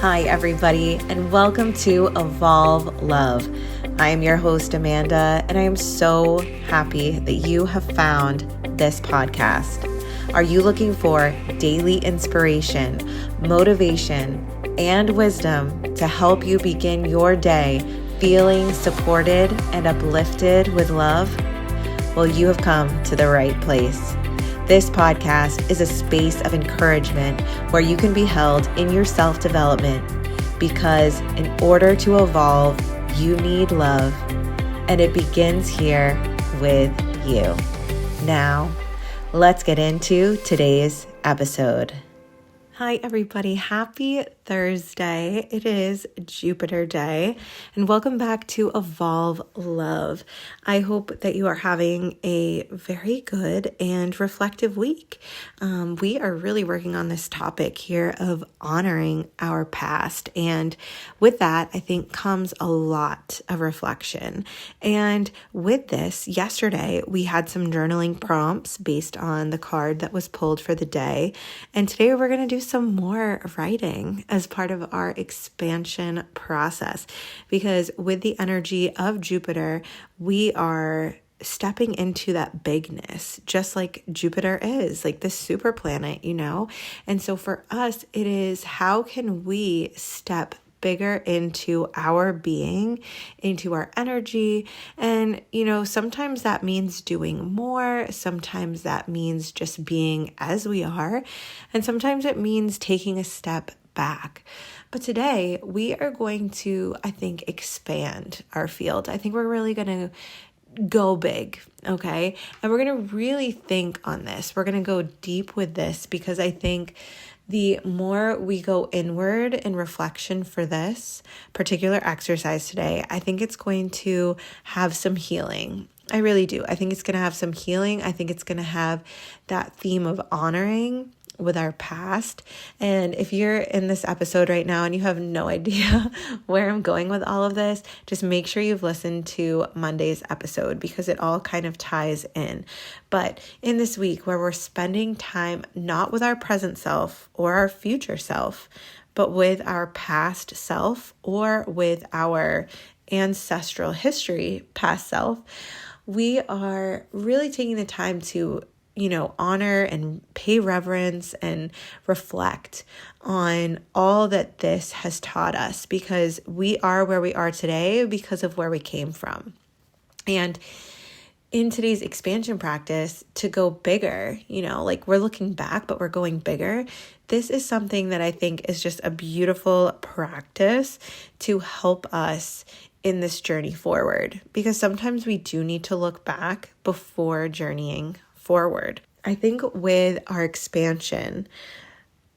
Hi, everybody, and welcome to Evolve Love. I am your host, Amanda, and I am so happy that you have found this podcast. Are you looking for daily inspiration, motivation, and wisdom to help you begin your day feeling supported and uplifted with love? Well, you have come to the right place. This podcast is a space of encouragement where you can be held in your self-development because in order to evolve, you need love, and it begins here with you. Now, let's get into today's episode. Hi, everybody. Happy Thursday. It is Jupiter Day, and welcome back to Evolve Love. I hope that you are having a very good and reflective week. We are really working on this topic here of honoring our past, and with that, I think comes a lot of reflection. And with this, yesterday, we had some journaling prompts based on the card that was pulled for the day, and today we're going to do some more writing as part of our expansion process, because with the energy of Jupiter, we are stepping into that bigness, just like Jupiter is, like the super planet, And so for us, it is how can we step bigger into our being, into our energy. And, sometimes that means doing more. Sometimes that means just being as we are. And sometimes it means taking a step back. But today we are going to, I think, expand our field. I think we're really going to go big, okay? And we're going to really think on this. We're going to go deep with this because I think the more we go inward in reflection for this particular exercise today, I think it's going to have some healing. I really do. I think it's going to have some healing. I think it's going to have that theme of honoring with our past. And if you're in this episode right now and you have no idea where I'm going with all of this, just make sure you've listened to Monday's episode because it all kind of ties in. But in this week where we're spending time not with our present self or our future self, but with our past self or with our ancestral history past self, we are really taking the time to honor and pay reverence and reflect on all that this has taught us, because we are where we are today because of where we came from. And in today's expansion practice, to go bigger, we're looking back, but we're going bigger. This is something that I think is just a beautiful practice to help us in this journey forward, because sometimes we do need to look back before journeying forward. I think with our expansion,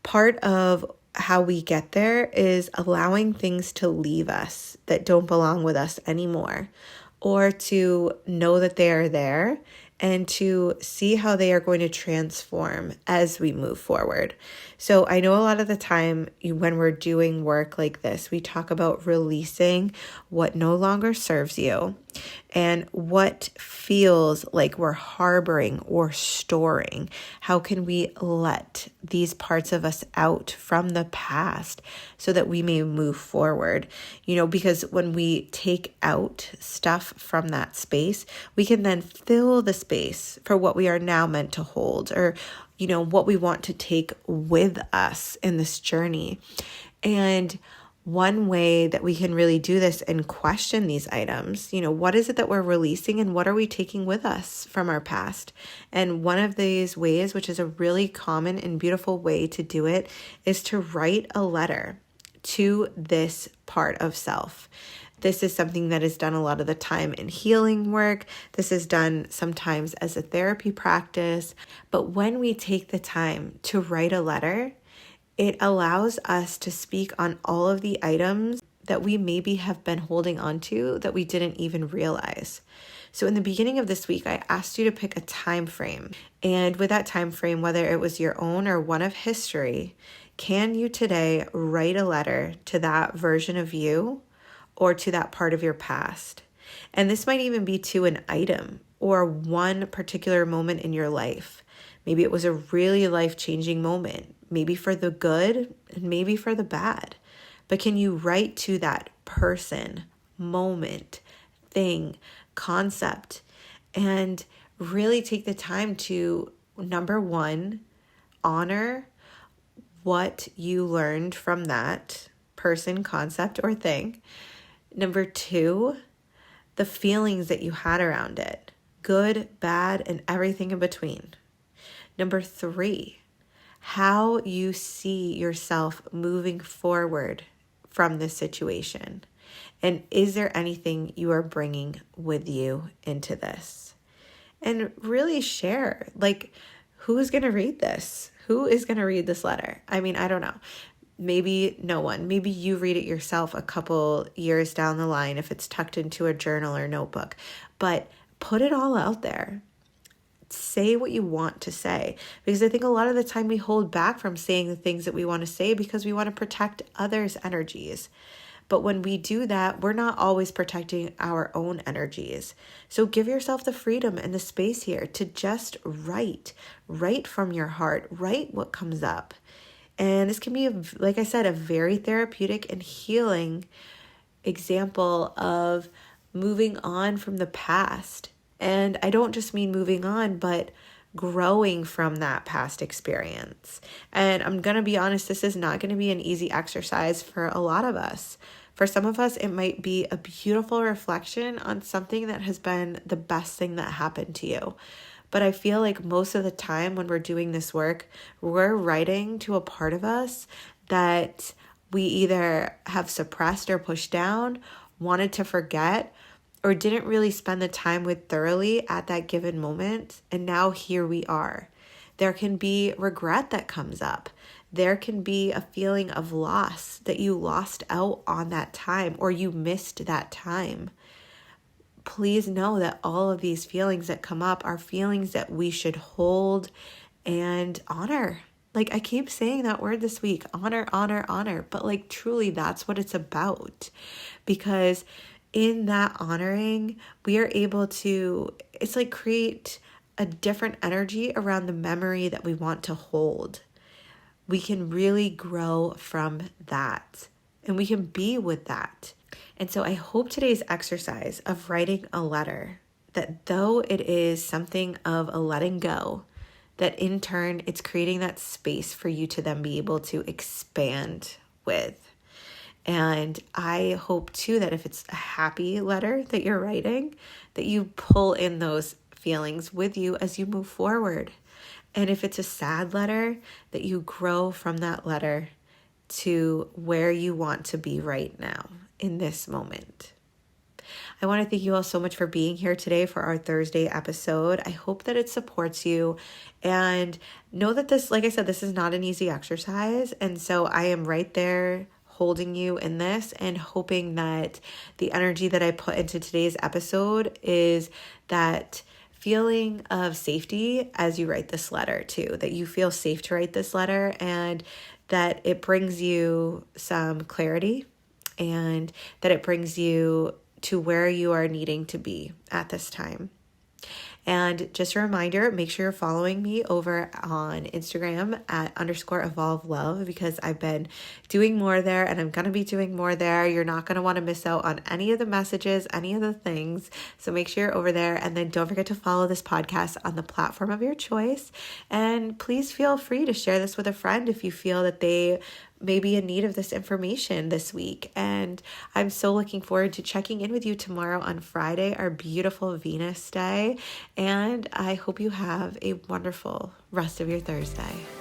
part of how we get there is allowing things to leave us that don't belong with us anymore, or to know that they are there and to see how they are going to transform as we move forward. So I know a lot of the time when we're doing work like this, we talk about releasing what no longer serves you and what feels like we're harboring or storing. How can we let these parts of us out from the past so that we may move forward? Because when we take out stuff from that space, we can then fill the space for what we are now meant to hold, or what we want to take with us in this journey. And one way that we can really do this and question these items, what is it that we're releasing and what are we taking with us from our past? And one of these ways, which is a really common and beautiful way to do it, is to write a letter to this part of self. This is something that is done a lot of the time in healing work. This is done sometimes as a therapy practice. But when we take the time to write a letter, it allows us to speak on all of the items that we maybe have been holding on to that we didn't even realize. So in the beginning of this week, I asked you to pick a time frame. And with that time frame, whether it was your own or one of history, can you today write a letter to that version of you or to that part of your past? And this might even be to an item or one particular moment in your life. Maybe it was a really life-changing moment, maybe for the good and maybe for the bad. but can you write to that person, moment, thing, concept, and really take the time to, number one, honor what you learned from that person, concept, or thing. Number two, the feelings that you had around it, good, bad, and everything in between. Number three, how you see yourself moving forward from this situation. And is there anything you are bringing with you into this? And really share, like, who is going to read this? Who is going to read this letter? I mean, I don't know. Maybe no one. Maybe you read it yourself a couple years down the line if it's tucked into a journal or notebook. But put it all out there. Say what you want to say. Because I think a lot of the time we hold back from saying the things that we want to say because we want to protect others' energies. But when we do that, we're not always protecting our own energies. So give yourself the freedom and the space here to just write from your heart, write what comes up. And this can be, like I said, a very therapeutic and healing example of moving on from the past. And I don't just mean moving on, but growing from that past experience. And I'm going to be honest, this is not going to be an easy exercise for a lot of us. For some of us, it might be a beautiful reflection on something that has been the best thing that happened to you. But I feel like most of the time when we're doing this work, we're writing to a part of us that we either have suppressed or pushed down, wanted to forget, or didn't really spend the time with thoroughly at that given moment. And now here we are. There can be regret that comes up. There can be a feeling of loss that you lost out on that time or you missed that time. Please know that all of these feelings that come up are feelings that we should hold and honor. Like I keep saying that word this week, honor, honor, honor. But like truly that's what it's about. Because in that honoring, we are able to, it's like create a different energy around the memory that we want to hold. We can really grow from that and we can be with that. And so I hope today's exercise of writing a letter, that though it is something of a letting go, that in turn it's creating that space for you to then be able to expand with. And I hope too that if it's a happy letter that you're writing, that you pull in those feelings with you as you move forward. And if it's a sad letter, that you grow from that letter to where you want to be right now in this moment. I want to thank you all so much for being here today for our Thursday episode. I hope that it supports you and know that this, like I said, this is not an easy exercise. And so I am right there holding you in this and hoping that the energy that I put into today's episode is that feeling of safety as you write this letter too, that you feel safe to write this letter and that it brings you some clarity and that it brings you to where you are needing to be at this time. And just a reminder, make sure you're following me over on Instagram at _evolvelove because I've been doing more there and I'm going to be doing more there. You're not going to want to miss out on any of the messages, any of the things. So make sure you're over there. And then don't forget to follow this podcast on the platform of your choice. And please feel free to share this with a friend if you feel that they may be in need of this information this week. And I'm so looking forward to checking in with you tomorrow on Friday, our beautiful Venus day. And I hope you have a wonderful rest of your Thursday.